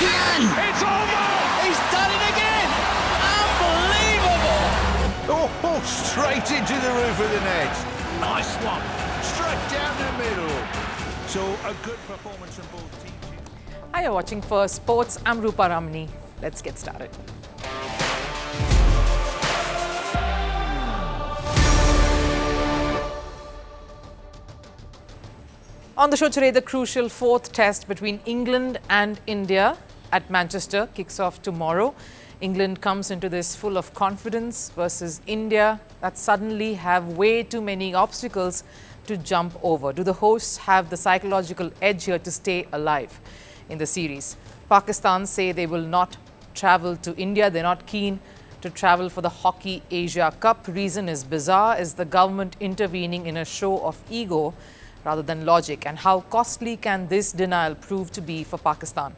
can! It's over! He's done it again! Unbelievable! Oh, straight into the roof of the net. Nice one. Straight down the middle. So a good performance from both teams. Hi, you're watching Firstpost. I'm Rupha Ramani. Let's get started. On the show today, the crucial fourth test between England and India at Manchester kicks off tomorrow. England comes into this full of confidence versus India that suddenly have way too many obstacles to jump over. Do the hosts have the psychological edge here to stay alive in the series? Pakistan say they will not travel to India. They're not keen to travel for the Hockey Asia Cup. Reason is bizarre. Is the government intervening in a show of ego rather than logic? And how costly can this denial prove to be for Pakistan?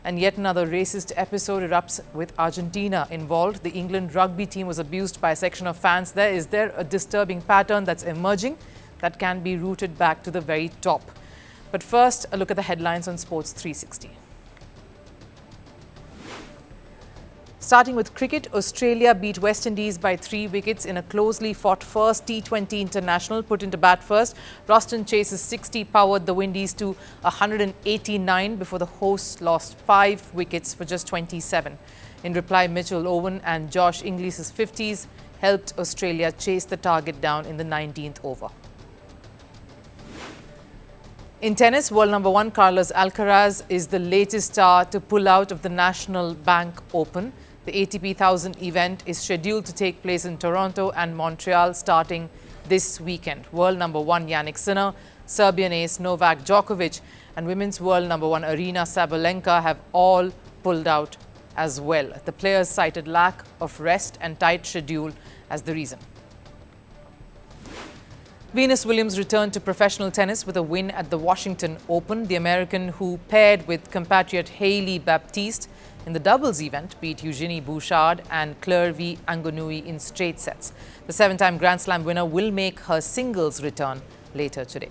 And yet another racist episode erupts with Argentina involved. The England rugby team was abused by a section of fans there. Is there a disturbing pattern that's emerging that can be rooted back to the very top? But first, a look at the headlines on Sports 360. Starting with cricket, Australia beat West Indies by 3 wickets in a closely fought first T20 international. Put into bat first, Roston Chase's 60 powered the Windies to 189 before the hosts lost 5 wickets for just 27. In reply, Mitchell Owen and Josh Inglis's 50s helped Australia chase the target down in the 19th over. In tennis, world number 1 Carlos Alcaraz is the latest star to pull out of the National Bank Open. The ATP 1000 event is scheduled to take place in Toronto and Montreal starting this weekend. World number 1 Jannik Sinner, Serbian ace Novak Djokovic and women's world number 1 Aryna Sabalenka have all pulled out as well. The players cited lack of rest and tight schedule as the reason. Venus Williams returned to professional tennis with a win at the Washington Open. The American, who paired with compatriot Hailey Baptiste in the doubles event, beat Eugenie Bouchard and Clervie Angonui in straight sets. The 7-time Grand Slam winner will make her singles return later today.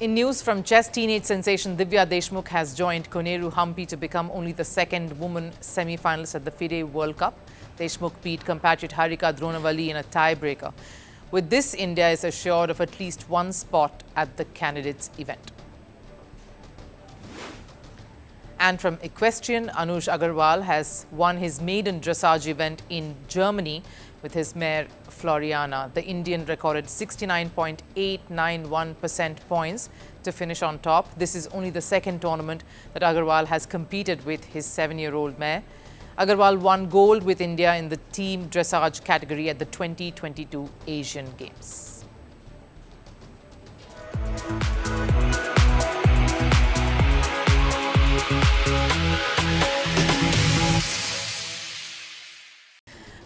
In news from chess, teenage sensation Divya Deshmukh has joined Koneru Hampi to become only the second woman semi-finalist at the FIDE World Cup. Deshmukh beat compatriot Harika Dronavali in a tiebreaker. With this, India is assured of at least one spot at the candidates event. And from equestrian, Anush Agarwal has won his maiden dressage event in Germany with his mare Floriana. The Indian recorded 69.891% points to finish on top. This is only the second tournament that Agarwal has competed with his 7-year-old mare. Agarwal won gold with India in the team dressage category at the 2022 Asian Games.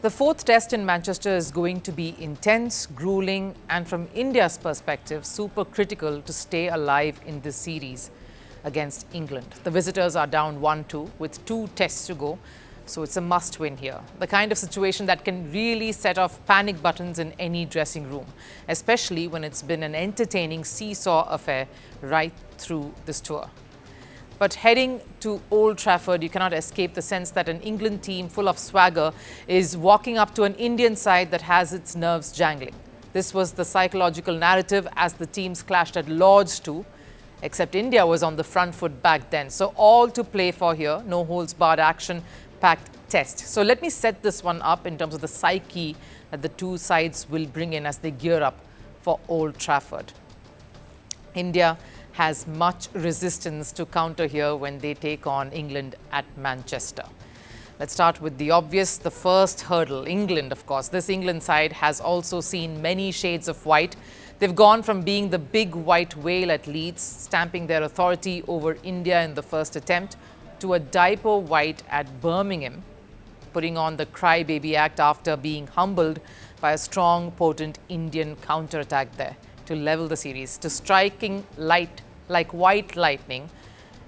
The fourth test in Manchester is going to be intense, grueling, and from India's perspective, super critical to stay alive in this series against England. The visitors are down 1-2 with 2 tests to go, so it's a must win here. The kind of situation that can really set off panic buttons in any dressing room, especially when it's been an entertaining seesaw affair right through this tour. But heading to Old Trafford, you cannot escape the sense that an England team full of swagger is walking up to an Indian side that has its nerves jangling. This was the psychological narrative as the teams clashed at Lord's too, except India was on the front foot back then. So all to play for here, no holds barred action, packed test. So let me set this one up in terms of the psyche that the two sides will bring in as they gear up for Old Trafford. India has much resistance to counter here when they take on England at Manchester. Let's start with the obvious, the first hurdle, England, of course. This England side has also seen many shades of white. They've gone from being the big white whale at Leeds, stamping their authority over India in the first attempt, to a diaper white at Birmingham, putting on the crybaby act after being humbled by a strong, potent Indian counterattack there to level the series, to striking light like white lightning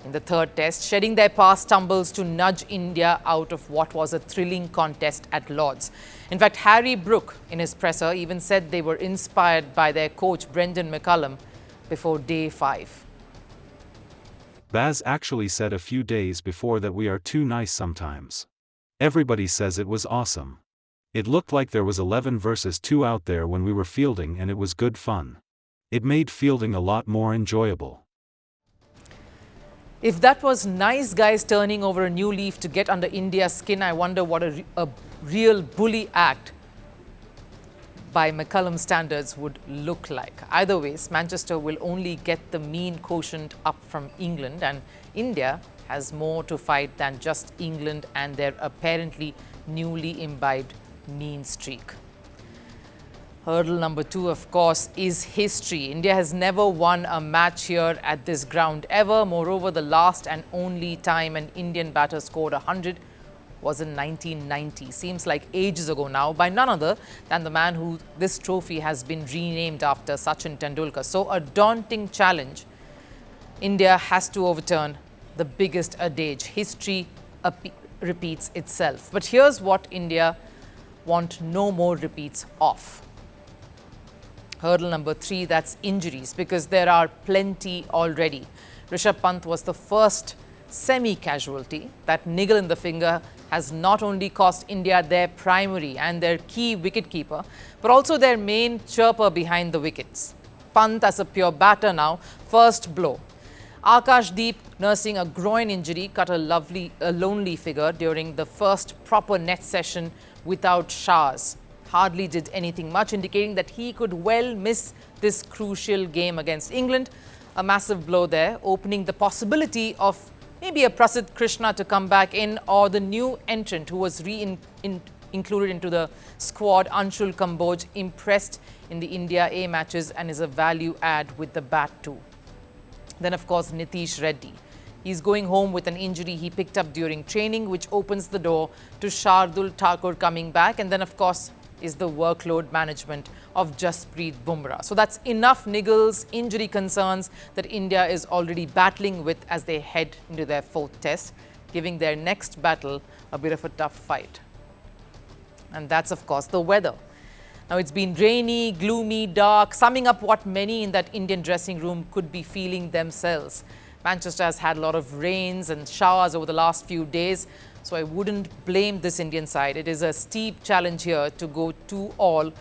in the third test, shedding their past stumbles to nudge India out of what was a thrilling contest at Lord's. In fact, Harry Brook, in his presser, even said they were inspired by their coach Brendan McCullum before day 5. Baz actually said a few days before that we are too nice sometimes. Everybody says it was awesome. It looked like there was 11 versus 2 out there when we were fielding and it was good fun. It made fielding a lot more enjoyable. If that was nice guys turning over a new leaf to get under India's skin, I wonder what a real bully act by McCullum standards would look like. Either ways, Manchester will only get the mean quotient up from England, and India has more to fight than just England and their apparently newly imbibed mean streak. Hurdle number 2, of course, is history. India has never won a match here at this ground ever. Moreover, the last and only time an Indian batter scored 100 was in 1990. Seems like ages ago now, by none other than the man who this trophy has been renamed after, Sachin Tendulkar. So a daunting challenge. India has to overturn the biggest adage. History repeats itself. But here's what India want no more repeats of. Hurdle number 3, that's injuries, because there are plenty already. Rishabh Pant was the first semi-casualty. That niggle in the finger has not only cost India their primary and their key wicketkeeper, but also their main chirper behind the wickets. Pant as a pure batter now, first blow. Akashdeep, nursing a groin injury, cut a lonely figure during the first proper net session without showers. Hardly did anything much, indicating that he could well miss this crucial game against England. A massive blow there, opening the possibility of maybe a Prasidh Krishna to come back in, or the new entrant who was included into the squad, Anshul Kamboj, impressed in the India A matches and is a value add with the bat too. Then, of course, Nitish Reddy. He's going home with an injury he picked up during training, which opens the door to Shardul Thakur coming back. And then, of course, is the workload management of Jasprit Bumrah. So that's enough niggles, injury concerns that India is already battling with as they head into their 4th test, giving their next battle a bit of a tough fight. And that's, of course, the weather. Now, it's been rainy, gloomy, dark, summing up what many in that Indian dressing room could be feeling themselves. Manchester has had a lot of rains and showers over the last few days, so I wouldn't blame this Indian side. It is a steep challenge here to go 2-all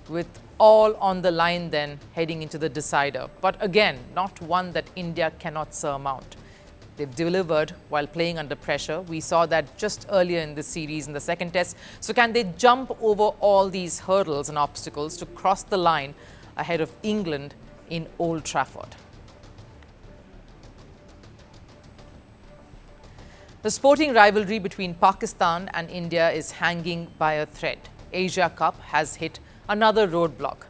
with all on the line then heading into the decider. But again, not one that India cannot surmount. They've delivered while playing under pressure. We saw that just earlier in this series in the 2nd test. So can they jump over all these hurdles and obstacles to cross the line ahead of England in Old Trafford? The sporting rivalry between Pakistan and India is hanging by a thread. Asia Cup has hit another roadblock.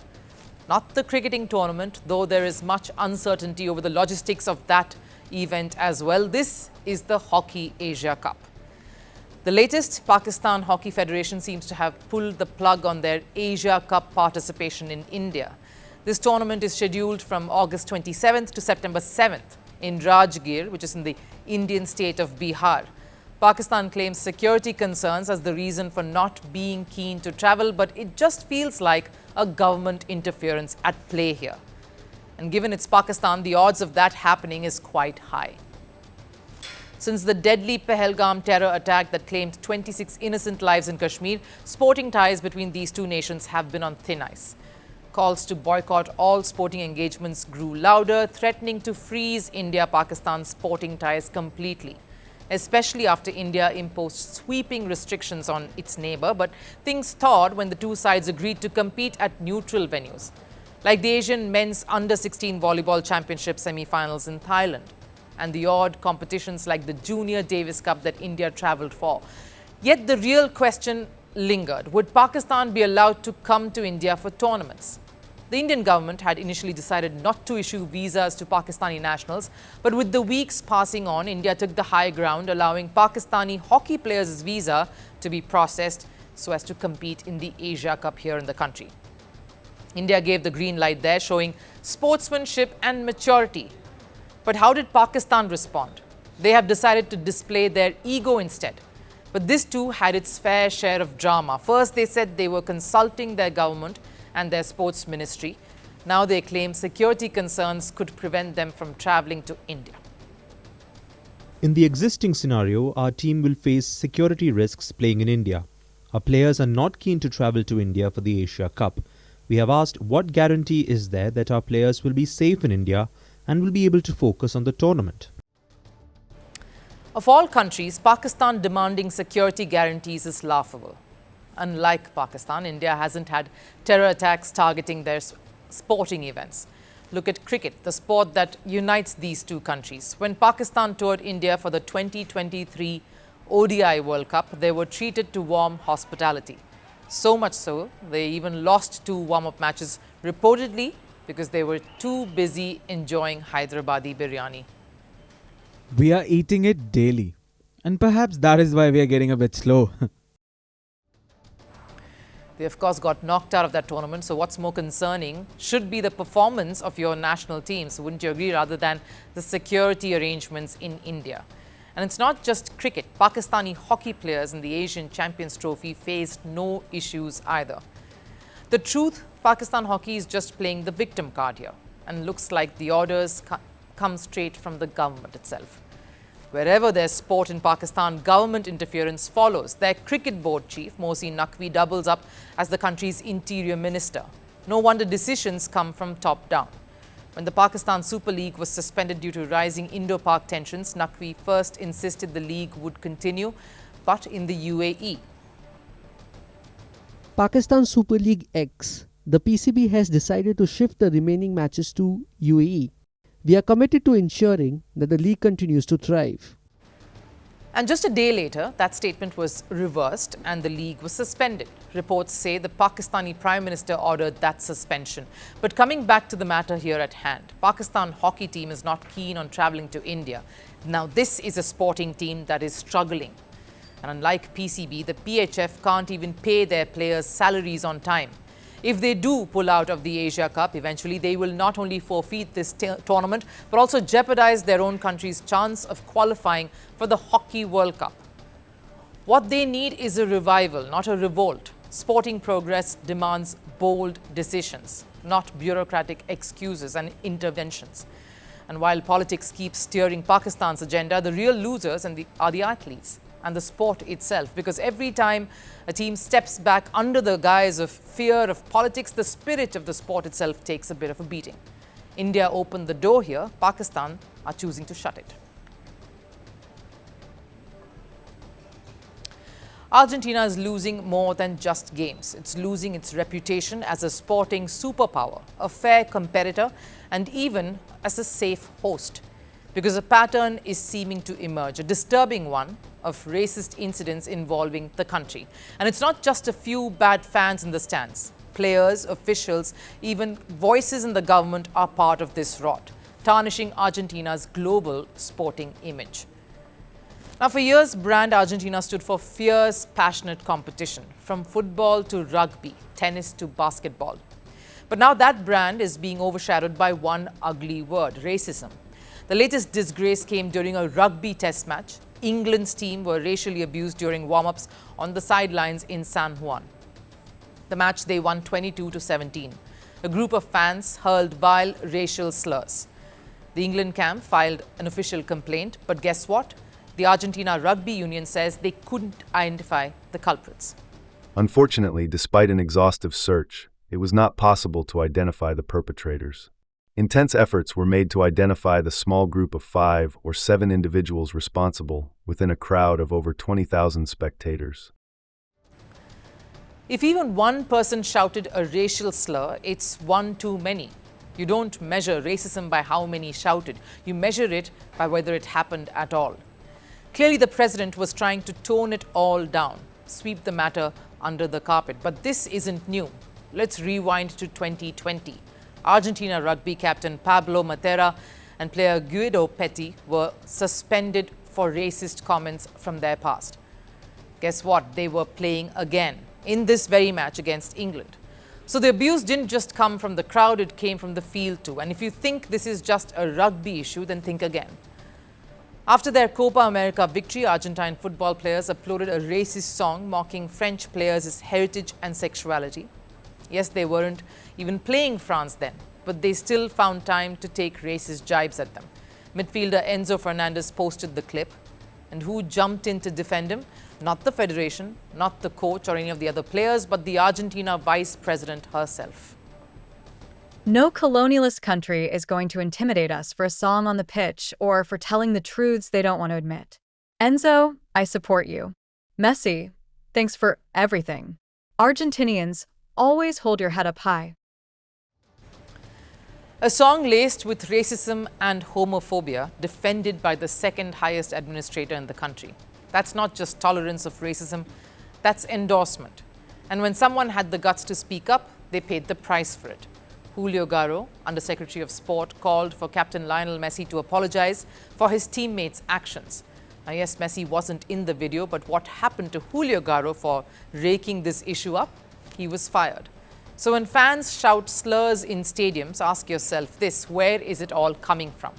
Not the cricketing tournament, though there is much uncertainty over the logistics of that event as well. This is the Hockey Asia Cup. The latest, Pakistan Hockey Federation seems to have pulled the plug on their Asia Cup participation in India. This tournament is scheduled from August 27th to September 7th in Rajgir, which is in the Indian state of Bihar. Pakistan claims security concerns as the reason for not being keen to travel, but it just feels like a government interference at play here. And given it's Pakistan, the odds of that happening is quite high. Since the deadly Pahalgam terror attack that claimed 26 innocent lives in Kashmir, sporting ties between these two nations have been on thin ice. Calls to boycott all sporting engagements grew louder, threatening to freeze India-Pakistan sporting ties completely, especially after India imposed sweeping restrictions on its neighbor. But things thawed when the two sides agreed to compete at neutral venues, like the Asian Men's Under-16 Volleyball Championship semi-finals in Thailand, and the odd competitions like the Junior Davis Cup that India travelled for. Yet the real question lingered. Would Pakistan be allowed to come to India for tournaments? The Indian government had initially decided not to issue visas to Pakistani nationals, but with the weeks passing on, India took the high ground, allowing Pakistani hockey players' visa to be processed so as to compete in the Asia Cup here in the country. India gave the green light there, showing sportsmanship and maturity. But how did Pakistan respond? They have decided to display their ego instead. But this too had its fair share of drama. First, they said they were consulting their government and their sports ministry. Now they claim security concerns could prevent them from travelling to India. In the existing scenario, our team will face security risks playing in India. Our players are not keen to travel to India for the Asia Cup. We have asked what guarantee is there that our players will be safe in India and will be able to focus on the tournament. Of all countries, Pakistan demanding security guarantees is laughable. Unlike Pakistan, India hasn't had terror attacks targeting their sporting events. Look at cricket, the sport that unites these two countries. When Pakistan toured India for the 2023 ODI World Cup, they were treated to warm hospitality. So much so, they even lost 2 warm-up matches, reportedly because they were too busy enjoying Hyderabadi biryani. We are eating it daily. And perhaps that is why we are getting a bit slow. They, of course, got knocked out of that tournament. So what's more concerning should be the performance of your national teams, wouldn't you agree, rather than the security arrangements in India. And it's not just cricket. Pakistani hockey players in the Asian Champions Trophy faced no issues either. The truth, Pakistan hockey is just playing the victim card here. And looks like the orders come straight from the government itself. Wherever there's sport in Pakistan, government interference follows. Their cricket board chief, Mohsin Naqvi, doubles up as the country's interior minister. No wonder decisions come from top down. When the Pakistan Super League was suspended due to rising Indo-Pak tensions, Naqvi first insisted the league would continue, but in the UAE. Pakistan Super League X. The PCB has decided to shift the remaining matches to UAE. We are committed to ensuring that the league continues to thrive. And just a day later, that statement was reversed and the league was suspended. Reports say the Pakistani Prime Minister ordered that suspension. But coming back to the matter here at hand, Pakistan hockey team is not keen on travelling to India. Now, this is a sporting team that is struggling. And unlike PCB, the PHF can't even pay their players' salaries on time. If they do pull out of the Asia Cup, eventually they will not only forfeit this tournament, but also jeopardize their own country's chance of qualifying for the Hockey World Cup. What they need is a revival, not a revolt. Sporting progress demands bold decisions, not bureaucratic excuses and interventions. And while politics keeps steering Pakistan's agenda, the real losers are the athletes and the sport itself, because every time a team steps back under the guise of fear of politics, the spirit of the sport itself takes a bit of a beating. India opened the door here, Pakistan are choosing to shut it. Argentina is losing more than just games. It's losing its reputation as a sporting superpower, a fair competitor, and even as a safe host. Because a pattern is seeming to emerge, a disturbing one, of racist incidents involving the country. And it's not just a few bad fans in the stands. Players, officials, even voices in the government are part of this rot, tarnishing Argentina's global sporting image. Now, for years, brand Argentina stood for fierce, passionate competition, from football to rugby, tennis to basketball. But now that brand is being overshadowed by one ugly word: racism. The latest disgrace came during a rugby test match. England's team were racially abused during warm-ups on the sidelines in San Juan. The match they won 22-17. A group of fans hurled vile racial slurs. The England camp filed an official complaint, but guess what? The Argentina Rugby Union says they couldn't identify the culprits. Unfortunately, despite an exhaustive search, it was not possible to identify the perpetrators. Intense efforts were made to identify the small group of 5 or 7 individuals responsible within a crowd of over 20,000 spectators. If even one person shouted a racial slur, it's one too many. You don't measure racism by how many shouted. You measure it by whether it happened at all. Clearly, the president was trying to tone it all down, sweep the matter under the carpet. But this isn't new. Let's rewind to 2020. Argentina rugby captain Pablo Matera and player Guido Petti were suspended for racist comments from their past. Guess what? They were playing again in this very match against England. So the abuse didn't just come from the crowd, it came from the field too. And if you think this is just a rugby issue, then think again. After their Copa America victory, Argentine football players uploaded a racist song mocking French players' heritage and sexuality. Yes, they weren't even playing France then, but they still found time to take racist jibes at them. Midfielder Enzo Fernandez posted the clip. And who jumped in to defend him? Not the federation, not the coach or any of the other players, but the Argentina vice president herself. No colonialist country is going to intimidate us for a song on the pitch or for telling the truths they don't want to admit. Enzo, I support you. Messi, thanks for everything. Argentinians, always hold your head up high. A song laced with racism and homophobia, defended by the second highest administrator in the country. That's not just tolerance of racism, that's endorsement. And when someone had the guts to speak up, they paid the price for it. Julio Garro, Undersecretary of Sport, called for Captain Lionel Messi to apologize for his teammates' actions. Now, yes, Messi wasn't in the video, but what happened to Julio Garro for raking this issue up? He was fired. So when fans shout slurs in stadiums, ask yourself this: where is it all coming from?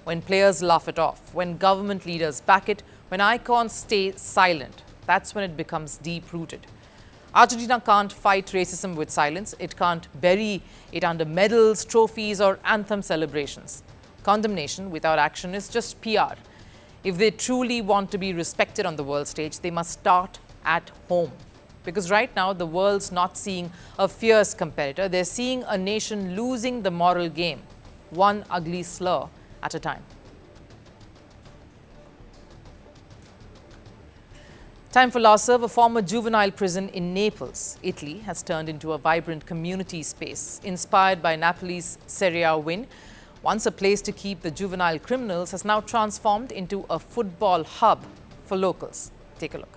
When players laugh it off, when government leaders back it, when icons stay silent, that's when it becomes deep-rooted. Argentina can't fight racism with silence. It can't bury it under medals, trophies, or anthem celebrations. Condemnation without action is just PR. If they truly want to be respected on the world stage, they must start at home. Because right now, the world's not seeing a fierce competitor. They're seeing a nation losing the moral game, one ugly slur at a time. Time for last serve. A former juvenile prison in Naples, Italy, has turned into a vibrant community space. Inspired by Napoli's Serie A win, once a place to keep the juvenile criminals has now transformed into a football hub for locals. Take a look.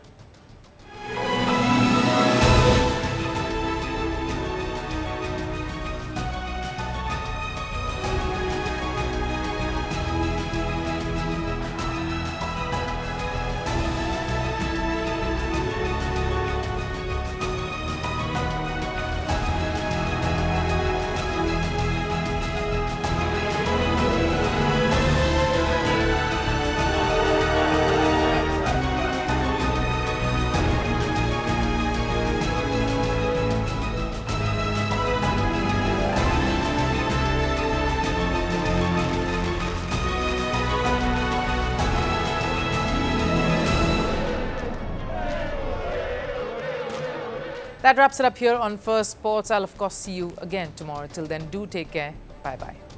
That wraps it up here on First Sports. I'll of course see you again tomorrow. Till then, do take care. Bye-bye.